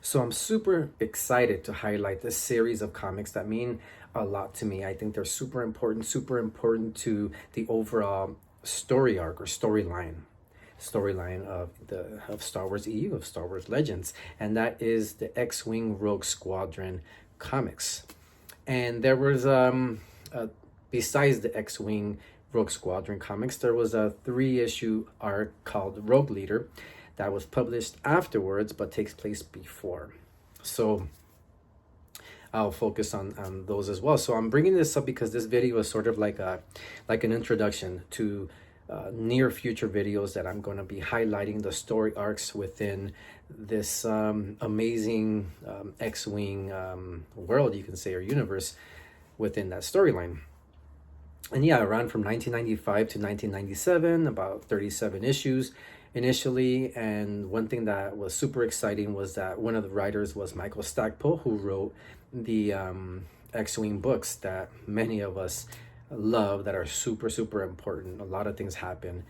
So I'm super excited to highlight this series of comics that mean a lot to me. I think they're super important to the overall story arc or storyline of Star Wars EU, of Star Wars Legends, and that is the X-Wing Rogue Squadron comics. And there was besides the X-Wing Rogue Squadron comics, there was a 3-issue arc called Rogue Leader that was published afterwards but takes place before. So I'll focus on those as well. So I'm bringing this up because this video is sort of like an introduction to near future videos that I'm going to be highlighting the story arcs within this amazing X-Wing world, you can say, or universe within that storyline. And yeah, it ran from 1995 to 1997, about 37 issues initially. And one thing that was super exciting was that one of the writers was Michael Stackpole, who wrote the X-Wing books that many of us love, that are super important. A lot of things happen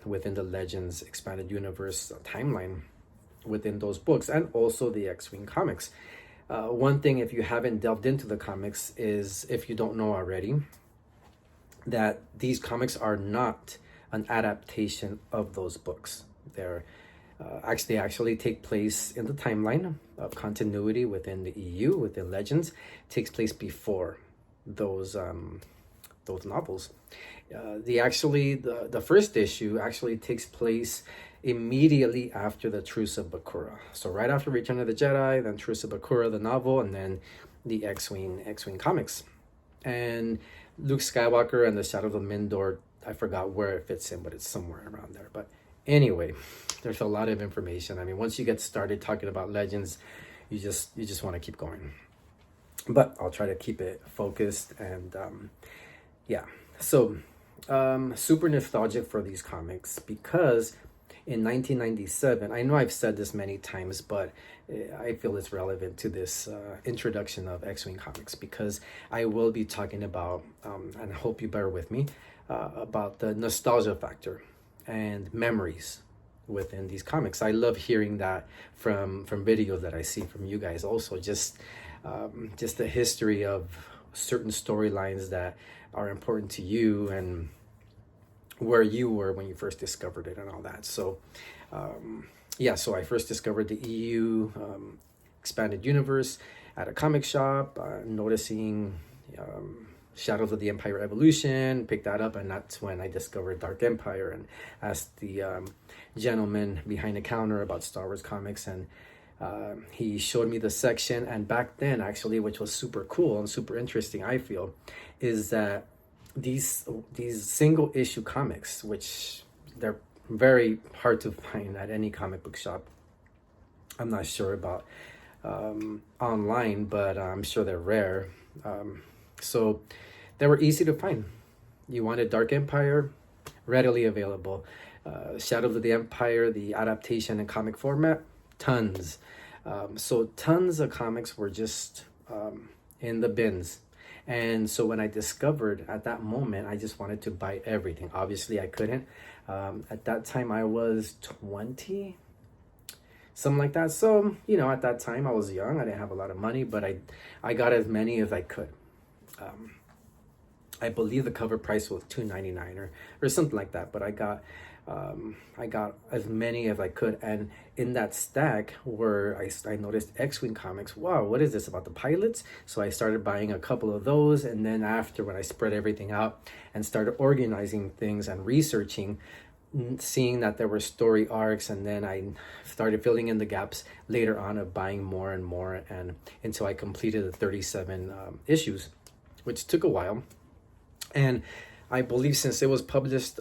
within the Legends expanded universe timeline within those books, and also the X-Wing comics. One thing, if you haven't delved into the comics, is, if you don't know already, that these comics are not an adaptation of those books. They're actually take place in the timeline of continuity within the EU, within Legends. It takes place before those novels. The first issue actually takes place immediately after the Truce of Bakura. So right after Return of the Jedi, then Truce of Bakura, the novel, and then the X-Wing comics. And Luke Skywalker and the Shadow of Mindor, I forgot where it fits in, but it's somewhere around there. But anyway, there's a lot of information. I mean, once you get started talking about Legends, you just want to keep going. But I'll try to keep it focused. And yeah, so super nostalgic for these comics, because in 1997, I know I've said this many times, but I feel it's relevant to this introduction of X-Wing comics, because I will be talking about, and I hope you bear with me, about the nostalgia factor and memories within these comics. I love hearing that from videos that I see from you guys. Also, just the history of certain storylines that are important to you, and where you were when you first discovered it and all that. So yeah, so I first discovered the EU expanded universe at a comic shop, noticing Shadows of the Empire Evolution, picked that up, and that's when I discovered Dark Empire and asked the gentleman behind the counter about Star Wars comics, and he showed me the section. And back then, actually, which was super cool and super interesting, I feel, is that these single issue comics, which they're very hard to find at any comic book shop. I'm not sure about online, but I'm sure they're rare. So they were easy to find. You wanted Dark Empire, readily available. Shadows of the Empire, the adaptation in comic format, tons. So tons of comics were just in the bins. And so when I discovered, at that moment, I just wanted to buy everything. Obviously, I couldn't. At that time, I was 20, something like that. So, at that time, I was young. I didn't have a lot of money, but I got as many as I could. I believe the cover price was $2.99 or something like that. But I got as many as I could, and in that stack where I noticed X-Wing comics. Wow, what is this about the pilots? So I started buying a couple of those, and then after, when I spread everything out and started organizing things and researching, seeing that there were story arcs, and then I started filling in the gaps later on of buying more and more, and until I completed the 37 issues, which took a while. And I believe, since it was published,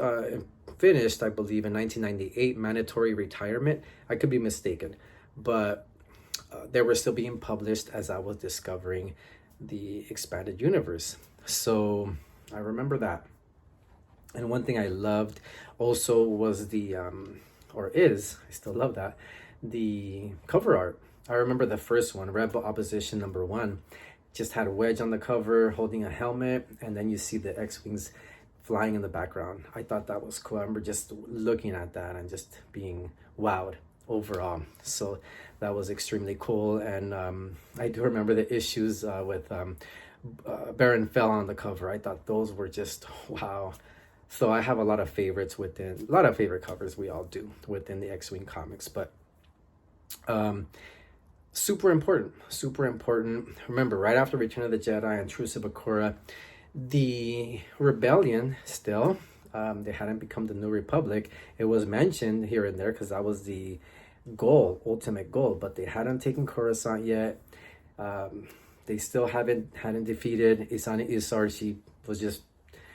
finished, I believe, in 1998, mandatory retirement. I could be mistaken, but they were still being published as I was discovering the expanded universe. So I remember that. And one thing I loved also was I still love that, the cover art. I remember the first one, Rebel Opposition #1, just had a Wedge on the cover holding a helmet, and then you see the X-Wings flying in the background. I thought that was cool. I remember just looking at that and just being wowed overall. So that was extremely cool. And I do remember the issues with Baron Fell on the cover. I thought those were just wow. So I have a lot of favorites within, a lot of favorite covers, we all do within the X-Wing comics, but super important, super important. Remember, right after Return of the Jedi and Truce of Bakura, the rebellion still, they hadn't become the New Republic. It was mentioned here and there because that was the goal, ultimate goal, but they hadn't taken Coruscant yet. They still hadn't defeated Isani Isar. She was just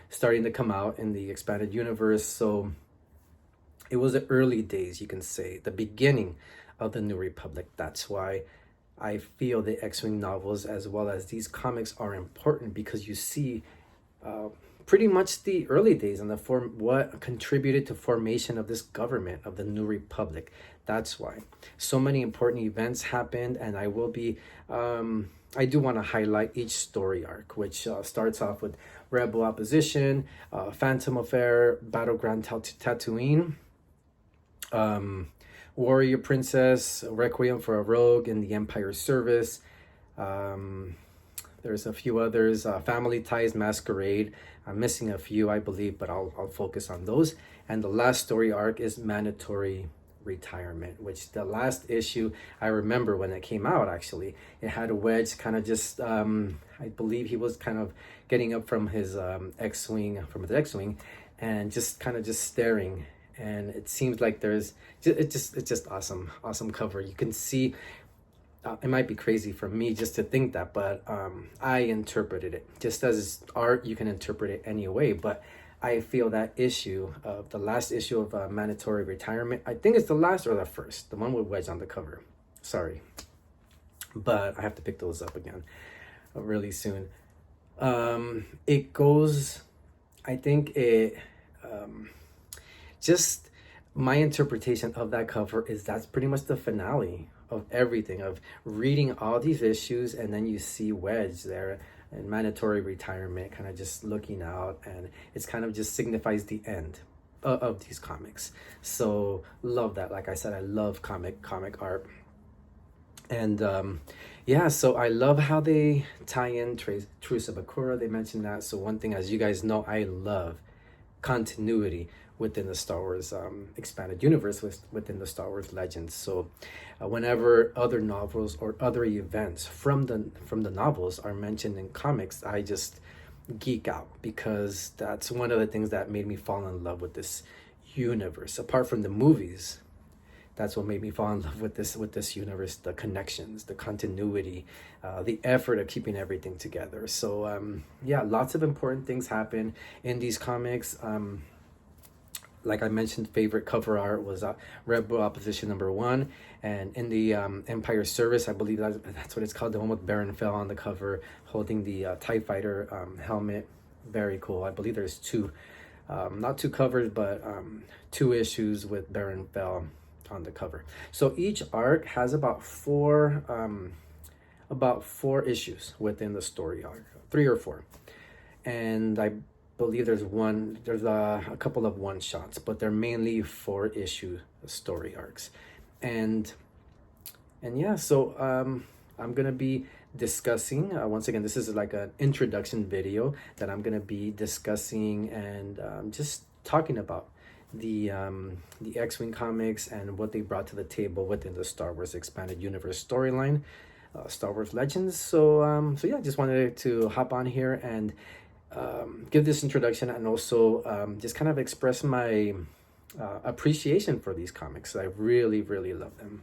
starting to come out in the expanded universe. So it was the early days, you can say, the beginning of the New Republic. That's why I feel the X-Wing novels as well as these comics are important, because you see pretty much the early days and what contributed to formation of this government of the New Republic. That's why so many important events happened, and I will be I do want to highlight each story arc, which starts off with Rebel Opposition, Phantom Affair, Battleground Tatooine, Warrior Princess, Requiem for a Rogue in the Empire Service. There's a few others, Family Ties, Masquerade. I'm missing a few, I believe, but I'll focus on those. And the last story arc is Mandatory Retirement, which the last issue, I remember when it came out, actually, it had a Wedge kind of just, I believe he was kind of getting up from his X-Wing, and just kind of just staring. And it seems like it's just awesome cover. You can see, it might be crazy for me just to think that, but I interpreted it just as art. You can interpret it any way, but I feel that issue of the last issue of Mandatory Retirement, I think it's the last or the first, the one with Wedge on the cover. Sorry, but I have to pick those up again really soon. It goes, I think it, just my interpretation of that cover is that's pretty much the finale of everything, of reading all these issues, and then you see Wedge there and Mandatory Retirement kind of just looking out, and it's kind of just signifies the end of these comics. So love that. Like I said, I love comic art. And yeah, so I love how they tie in Truce of Bakura. They mentioned that. So one thing, as you guys know, I love continuity within the Star Wars expanded universe, within the Star Wars Legends. So whenever other novels or other events from the novels are mentioned in comics, I just geek out, because that's one of the things that made me fall in love with this universe. Apart from the movies, that's what made me fall in love with this universe: the connections, the continuity, the effort of keeping everything together. So yeah, lots of important things happen in these comics. Like I mentioned, favorite cover art was Rebel Opposition #1, and in the Empire Service, I believe that's what it's called, the one with Baron Fell on the cover holding the TIE Fighter helmet. Very cool. I believe there's two, not two covers, but 2 issues with Baron Fell on the cover. So each arc has about four issues within the story arc, 3 or 4, and I believe there's a couple of one-shots, but they're mainly 4-issue story arcs. And yeah, so I'm gonna be discussing, once again, this is like an introduction video that I'm gonna be discussing and just talking about the X-Wing comics and what they brought to the table within the Star Wars expanded universe storyline, Star Wars Legends. So yeah, just wanted to hop on here and give this introduction, and also just kind of express my appreciation for these comics. I really love them.